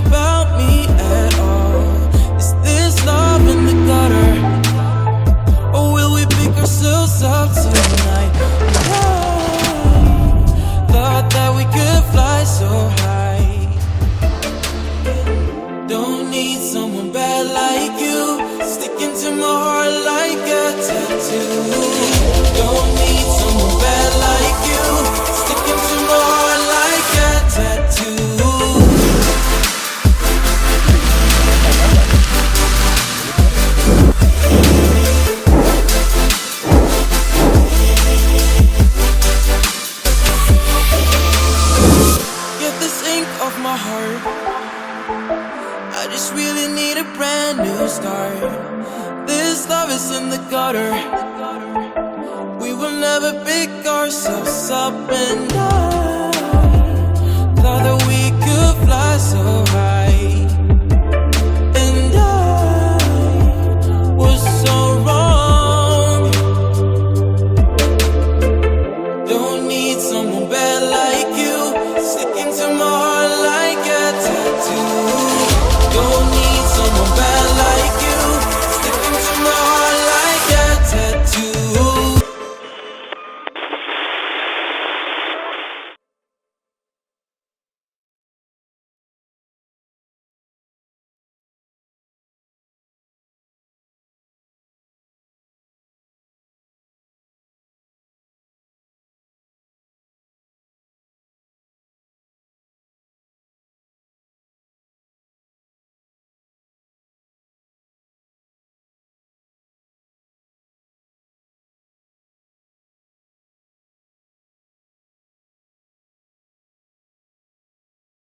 about me at all? Is this love in the gutter? Or will we pick ourselves up tonight? I thought that we could fly so high. Don't need someone bad like you, sticking to my heart like a tattoo. Don't need someone bad like you, sticking to my heart like a tattoo. Get this ink off my heart, I just really need a brand new start. This love is in the gutter, we will never pick ourselves up, and